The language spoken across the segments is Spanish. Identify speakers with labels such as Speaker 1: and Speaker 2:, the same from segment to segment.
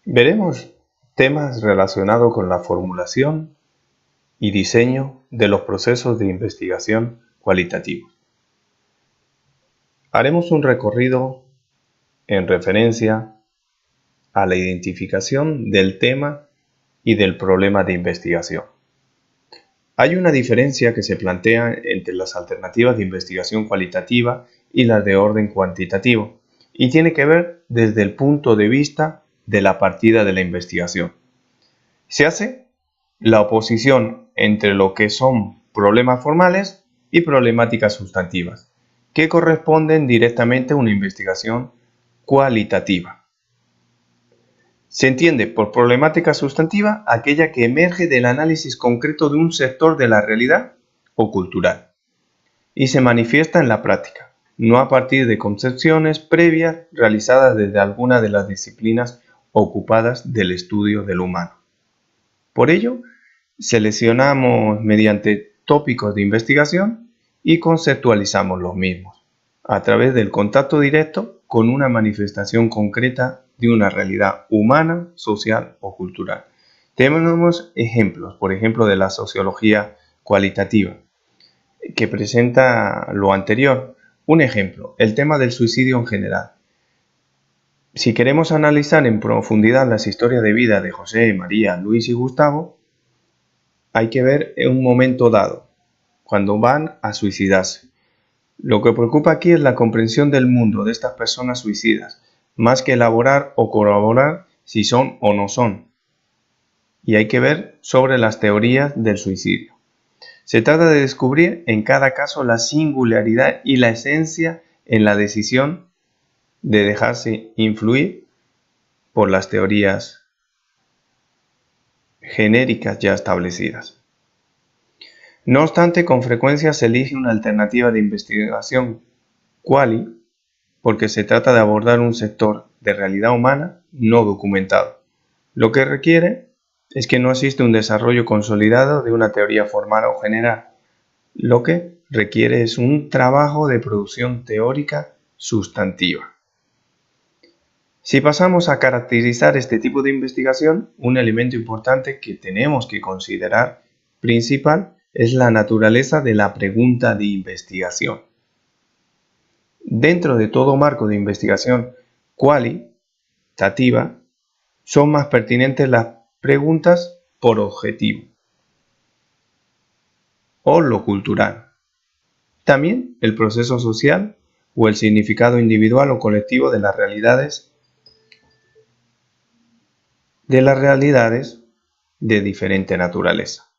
Speaker 1: Veremos temas relacionados con la formulación y diseño de los procesos de investigación cualitativos. Haremos un recorrido en referencia a la identificación del tema y del problema de investigación. Hay una diferencia que se plantea entre las alternativas de investigación cualitativa y las de orden cuantitativo, y tiene que ver desde el punto de vista de la partida de la investigación. Se hace la oposición entre lo que son problemas formales y problemáticas sustantivas, que corresponden directamente a una investigación cualitativa. Se entiende por problemática sustantiva aquella que emerge del análisis concreto de un sector de la realidad o cultural y se manifiesta en la práctica, no a partir de concepciones previas realizadas desde alguna de las disciplinas ocupadas del estudio del humano. Por ello, seleccionamos mediante tópicos de investigación y conceptualizamos los mismos, a través del contacto directo con una manifestación concreta de una realidad humana, social o cultural. Tenemos ejemplos, por ejemplo, de la sociología cualitativa, que presenta lo anterior. Un ejemplo, el tema del suicidio en general. Si queremos analizar en profundidad las historias de vida de José, María, Luis y Gustavo, hay que ver en un momento dado, cuando van a suicidarse. Lo que preocupa aquí es la comprensión del mundo de estas personas suicidas, más que elaborar o corroborar si son o no son. Y hay que ver sobre las teorías del suicidio. Se trata de descubrir en cada caso la singularidad y la esencia en la decisión de dejarse influir por las teorías genéricas ya establecidas. No obstante, con frecuencia se elige una alternativa de investigación quali porque se trata de abordar un sector de realidad humana no documentado. Lo que requiere es que no existe un desarrollo consolidado de una teoría formal o general. Lo que requiere es un trabajo de producción teórica sustantiva. Si pasamos a caracterizar este tipo de investigación, un elemento importante que tenemos que considerar principal es la naturaleza de la pregunta de investigación. Dentro de todo marco de investigación cualitativa, son más pertinentes las preguntas por objetivo o lo cultural. También el proceso social o el significado individual o colectivo de las realidades de diferente naturaleza.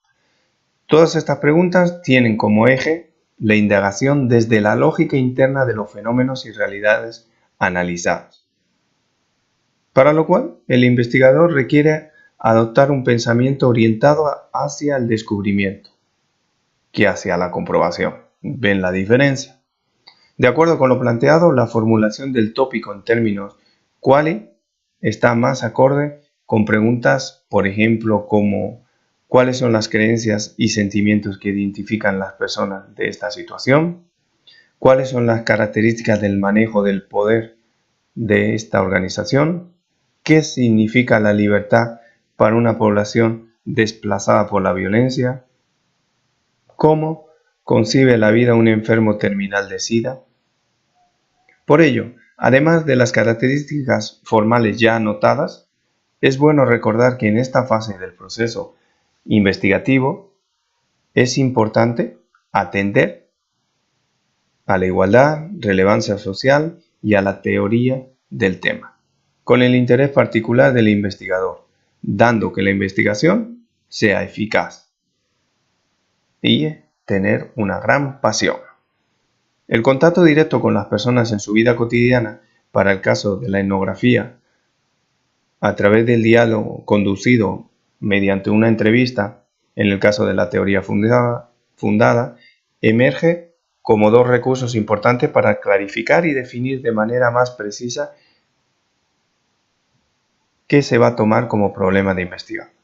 Speaker 1: Todas estas preguntas tienen como eje la indagación desde la lógica interna de los fenómenos y realidades analizados, para lo cual el investigador requiere adoptar un pensamiento orientado hacia el descubrimiento que hacia la comprobación. ¿Ven la diferencia? De acuerdo con lo planteado, la formulación del tópico en términos quali está más acorde con preguntas, por ejemplo, como ¿cuáles son las creencias y sentimientos que identifican las personas de esta situación? ¿Cuáles son las características del manejo del poder de esta organización? ¿Qué significa la libertad para una población desplazada por la violencia? ¿Cómo concibe la vida un enfermo terminal de SIDA? Por ello, además de las características formales ya anotadas, es bueno recordar que en esta fase del proceso investigativo es importante atender a la igualdad, relevancia social y a la teoría del tema, con el interés particular del investigador, dando que la investigación sea eficaz y tener una gran pasión. El contacto directo con las personas en su vida cotidiana, para el caso de la etnografía, a través del diálogo conducido mediante una entrevista, en el caso de la teoría fundada, emerge como dos recursos importantes para clarificar y definir de manera más precisa qué se va a tomar como problema de investigación.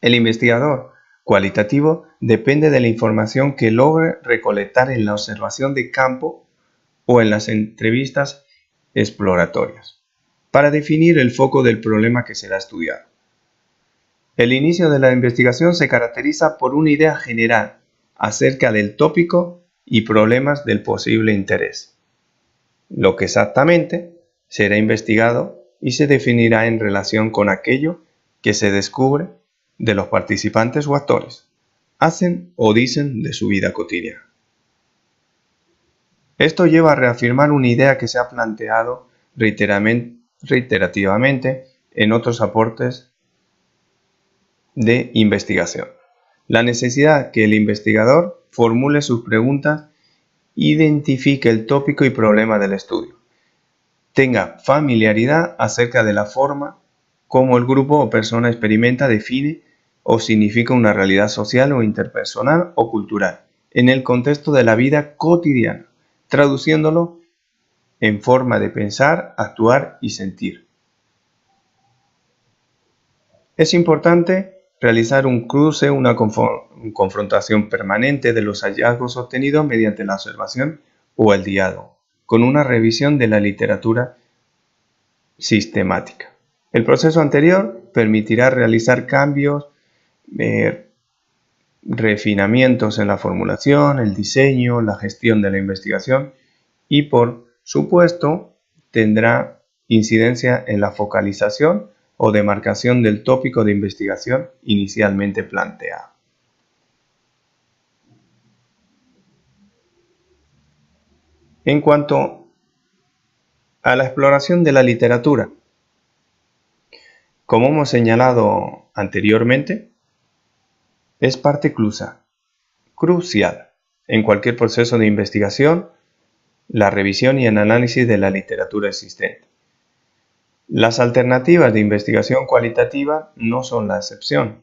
Speaker 1: El investigador cualitativo depende de la información que logre recolectar en la observación de campo o en las entrevistas exploratorias. para definir el foco del problema que será estudiado. El inicio de la investigación se caracteriza por una idea general acerca del tópico y problemas del posible interés. Lo que exactamente será investigado y se definirá en relación con aquello que se descubre de los participantes o actores, hacen o dicen de su vida cotidiana. Esto lleva a reafirmar una idea que se ha planteado reiterativamente en otros aportes de investigación. La necesidad que el investigador formule sus preguntas, identifique el tópico y problema del estudio, tenga familiaridad acerca de la forma como el grupo o persona experimenta, define o significa una realidad social o interpersonal o cultural en el contexto de la vida cotidiana, traduciéndolo en forma de pensar, actuar y sentir. Es importante realizar un cruce, una confrontación permanente de los hallazgos obtenidos mediante la observación o el diálogo, con una revisión de la literatura sistemática. El proceso anterior permitirá realizar cambios, refinamientos en la formulación, el diseño, la gestión de la investigación y, por supuesto, tendrá incidencia en la focalización o demarcación del tópico de investigación inicialmente planteado. En cuanto a la exploración de la literatura, como hemos señalado anteriormente, es parte crucial en cualquier proceso de investigación, la revisión y el análisis de la literatura existente. Las alternativas de investigación cualitativa no son la excepción.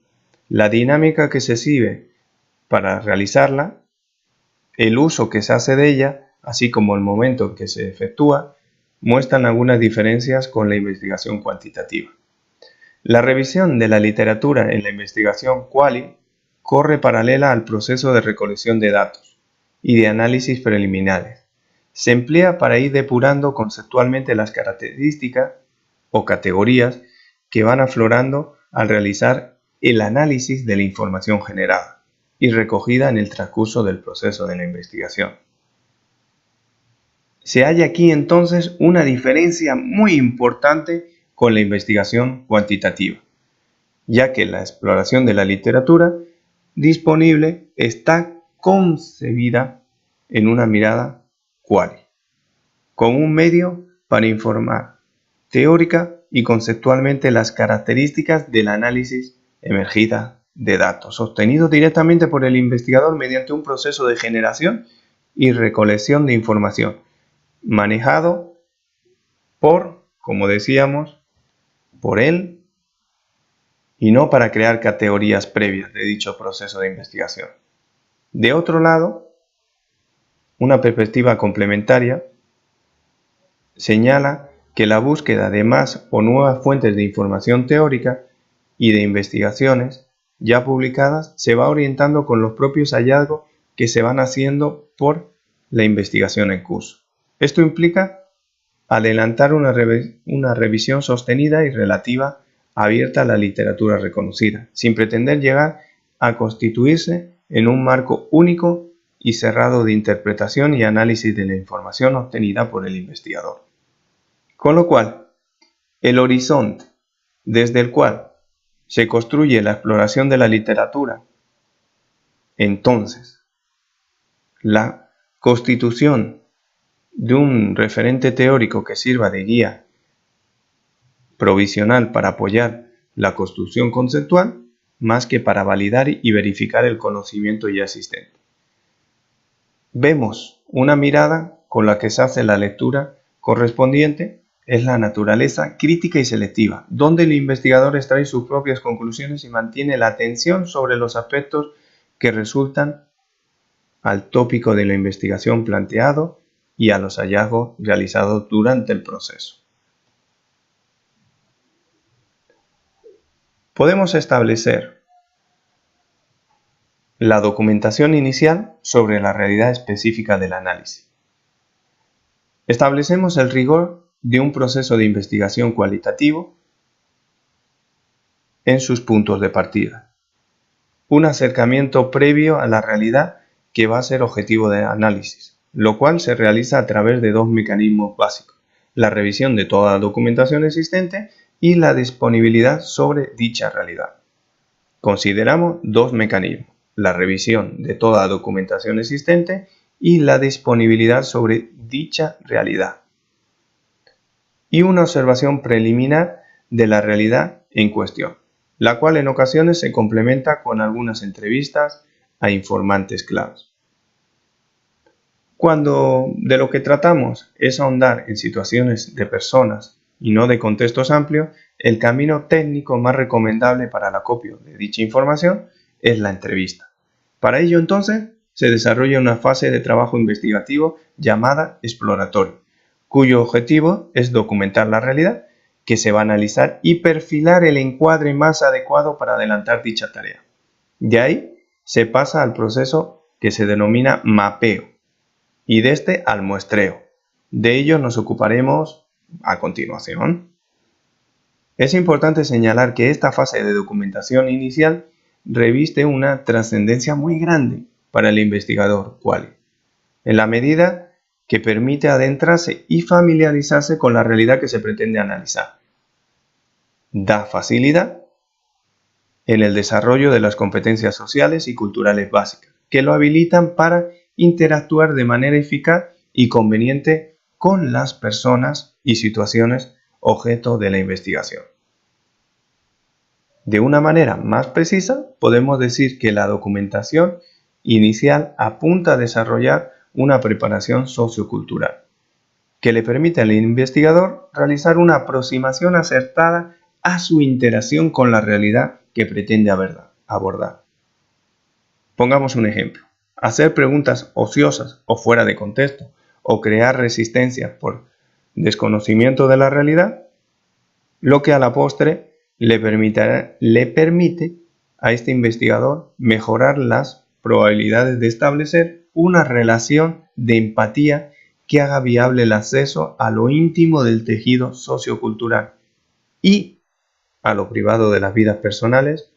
Speaker 1: La dinámica que se sigue para realizarla, el uso que se hace de ella, así como el momento en que se efectúa, muestran algunas diferencias con la investigación cuantitativa. La revisión de la literatura en la investigación quali corre paralela al proceso de recolección de datos y de análisis preliminares. Se emplea para ir depurando conceptualmente las características o categorías que van aflorando al realizar el análisis de la información generada y recogida en el transcurso del proceso de la investigación. Se halla aquí entonces una diferencia muy importante con la investigación cuantitativa, ya que la exploración de la literatura disponible está concebida en una mirada quali, con un medio para informar teórica y conceptualmente las características del análisis emergida de datos, obtenidos directamente por el investigador mediante un proceso de generación y recolección de información, manejado por, como decíamos, por él y no para crear categorías previas de dicho proceso de investigación. De otro lado, una perspectiva complementaria señala que la búsqueda de más o nuevas fuentes de información teórica y de investigaciones ya publicadas se va orientando con los propios hallazgos que se van haciendo por la investigación en curso. Esto implica adelantar una revisión sostenida y relativa abierta a la literatura reconocida, sin pretender llegar a constituirse en un marco único y cerrado de interpretación y análisis de la información obtenida por el investigador. Con lo cual, el horizonte desde el cual se construye la exploración de la literatura, entonces, la constitución de un referente teórico que sirva de guía provisional para apoyar la construcción conceptual, más que para validar y verificar el conocimiento ya existente. Vemos una mirada con la que se hace la lectura correspondiente, es la naturaleza crítica y selectiva, donde el investigador extrae sus propias conclusiones y mantiene la atención sobre los aspectos que resultan al tópico de la investigación planteado y a los hallazgos realizados durante el proceso. Podemos establecer la documentación inicial sobre la realidad específica del análisis. Establecemos el rigor de un proceso de investigación cualitativo en sus puntos de partida. Un acercamiento previo a la realidad que va a ser objetivo de análisis, lo cual se realiza a través de dos mecanismos básicos: la revisión de toda la documentación existente y la disponibilidad sobre dicha realidad. Consideramos dos mecanismos: la revisión de toda la documentación existente y la disponibilidad sobre dicha realidad, y una observación preliminar de la realidad en cuestión, la cual en ocasiones se complementa con algunas entrevistas a informantes claves. Cuando de lo que tratamos es ahondar en situaciones de personas y no de contextos amplios, el camino técnico más recomendable para el acopio de dicha información es la entrevista. Para ello, entonces, se desarrolla una fase de trabajo investigativo llamada exploratorio, cuyo objetivo es documentar la realidad que se va a analizar y perfilar el encuadre más adecuado para adelantar dicha tarea. De ahí se pasa al proceso que se denomina mapeo y de este al muestreo. De ello nos ocuparemos a continuación. Es importante señalar que esta fase de documentación inicial reviste una trascendencia muy grande para el investigador quali, en la medida que permite adentrarse y familiarizarse con la realidad que se pretende analizar. Da facilidad en el desarrollo de las competencias sociales y culturales básicas, que lo habilitan para interactuar de manera eficaz y conveniente con las personas y situaciones objeto de la investigación. De una manera más precisa, podemos decir que la documentación inicial apunta a desarrollar una preparación sociocultural que le permite al investigador realizar una aproximación acertada a su interacción con la realidad que pretende abordar. Pongamos un ejemplo: hacer preguntas ociosas o fuera de contexto, o crear resistencia por desconocimiento de la realidad, lo que a la postre le permite a este investigador mejorar las probabilidades de establecer una relación de empatía que haga viable el acceso a lo íntimo del tejido sociocultural y a lo privado de las vidas personales,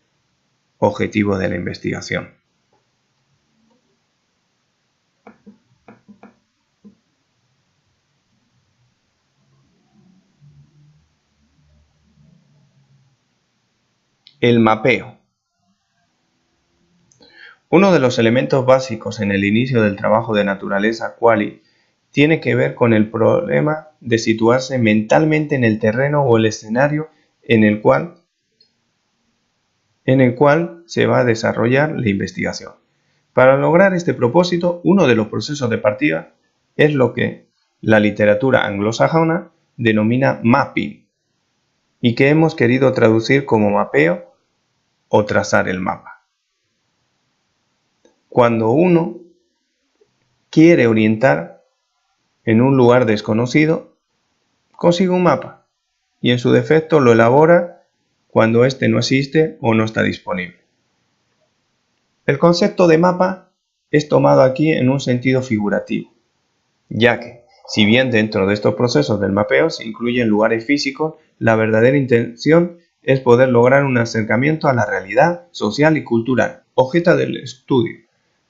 Speaker 1: objetivo de la investigación. El mapeo. Uno de los elementos básicos en el inicio del trabajo de naturaleza quali tiene que ver con el problema de situarse mentalmente en el terreno o el escenario en el cual se va a desarrollar la investigación. Para lograr este propósito, uno de los procesos de partida es lo que la literatura anglosajona denomina mapping, y que hemos querido traducir como mapeo o trazar el mapa. Cuando uno quiere orientar en un lugar desconocido, consigue un mapa y en su defecto lo elabora cuando éste no existe o no está disponible. El concepto de mapa es tomado aquí en un sentido figurativo, ya que, si bien dentro de estos procesos del mapeo se incluyen lugares físicos, la verdadera intención es poder lograr un acercamiento a la realidad social y cultural, objeto del estudio,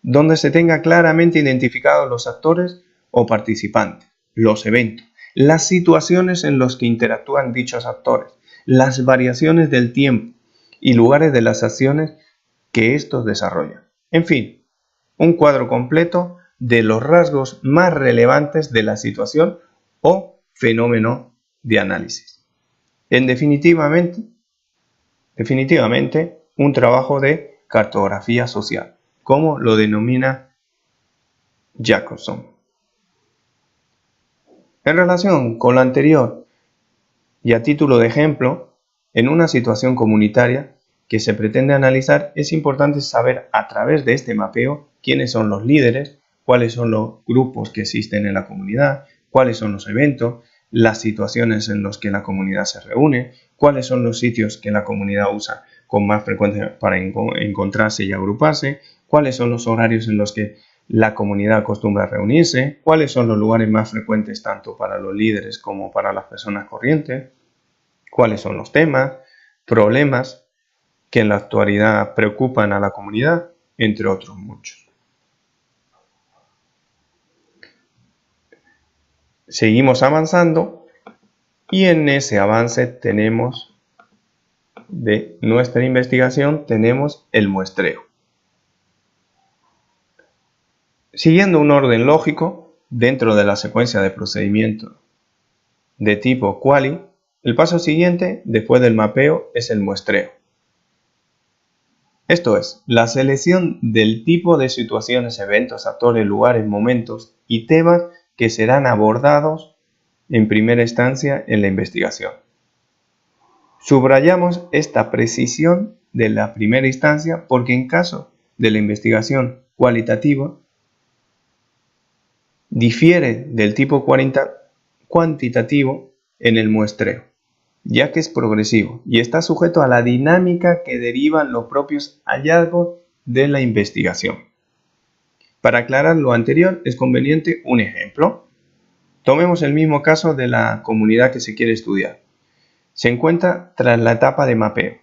Speaker 1: donde se tenga claramente identificados los actores o participantes, los eventos, las situaciones en las que interactúan dichos actores, las variaciones del tiempo y lugares de las acciones que estos desarrollan. En fin, un cuadro completo de los rasgos más relevantes de la situación o fenómeno de análisis. Definitivamente, un trabajo de cartografía social, como lo denomina Jacobson. En relación con lo anterior, y a título de ejemplo, en una situación comunitaria que se pretende analizar, es importante saber a través de este mapeo quiénes son los líderes, cuáles son los grupos que existen en la comunidad, cuáles son los eventos, las situaciones en las que la comunidad se reúne, cuáles son los sitios que la comunidad usa con más frecuencia para encontrarse y agruparse, cuáles son los horarios en los que la comunidad acostumbra a reunirse, cuáles son los lugares más frecuentes tanto para los líderes como para las personas corrientes, cuáles son los temas, problemas que en la actualidad preocupan a la comunidad, entre otros muchos. Seguimos avanzando y en ese avance de nuestra investigación tenemos el muestreo. Siguiendo un orden lógico dentro de la secuencia de procedimientos de tipo quali, el paso siguiente después del mapeo es el muestreo. Esto es, la selección del tipo de situaciones, eventos, actores, lugares, momentos y temas que serán abordados en primera instancia en la investigación. Subrayamos esta precisión de la primera instancia porque en caso de la investigación cualitativa difiere del tipo cuantitativo en el muestreo, ya que es progresivo y está sujeto a la dinámica que derivan los propios hallazgos de la investigación. Para aclarar lo anterior es conveniente un ejemplo. Tomemos el mismo caso de la comunidad que se quiere estudiar. Se encuentra tras la etapa de mapeo,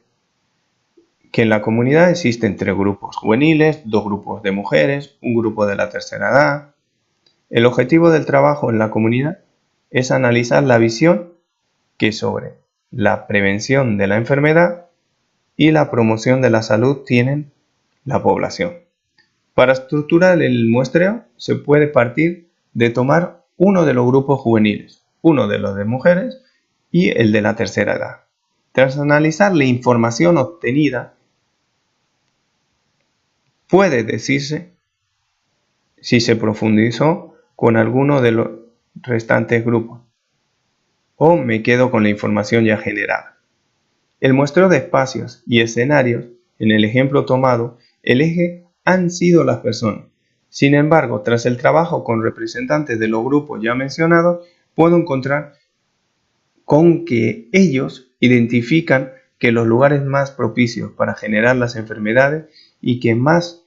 Speaker 1: que en la comunidad existen 3 grupos juveniles, 2 grupos de mujeres, un grupo de la tercera edad. El objetivo del trabajo en la comunidad es analizar la visión que sobre la prevención de la enfermedad y la promoción de la salud tienen la población. Para estructurar el muestreo se puede partir de tomar uno de los grupos juveniles, uno de los de mujeres y el de la tercera edad. Tras analizar la información obtenida, puede decirse si se profundizó con alguno de los restantes grupos o me quedo con la información ya generada. El muestreo de espacios y escenarios, en el ejemplo tomado, el eje han sido las personas. Sin embargo, tras el trabajo con representantes de los grupos ya mencionados, puedo encontrar con que ellos identifican que los lugares más propicios para generar las enfermedades y que más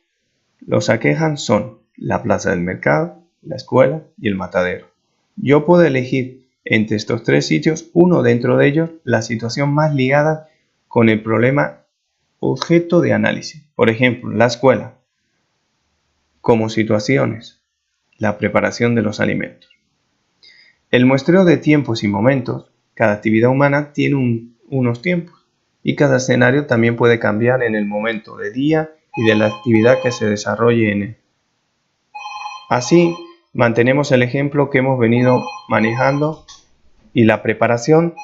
Speaker 1: los aquejan son la plaza del mercado, la escuela y el matadero. Yo puedo elegir entre estos 3 sitios, uno dentro de ellos, la situación más ligada con el problema objeto de análisis. Por ejemplo, la escuela, como situaciones, la preparación de los alimentos. El muestreo de tiempos y momentos, cada actividad humana tiene unos tiempos y cada escenario también puede cambiar en el momento de día y de la actividad que se desarrolle en él. Así, mantenemos el ejemplo que hemos venido manejando y la preparación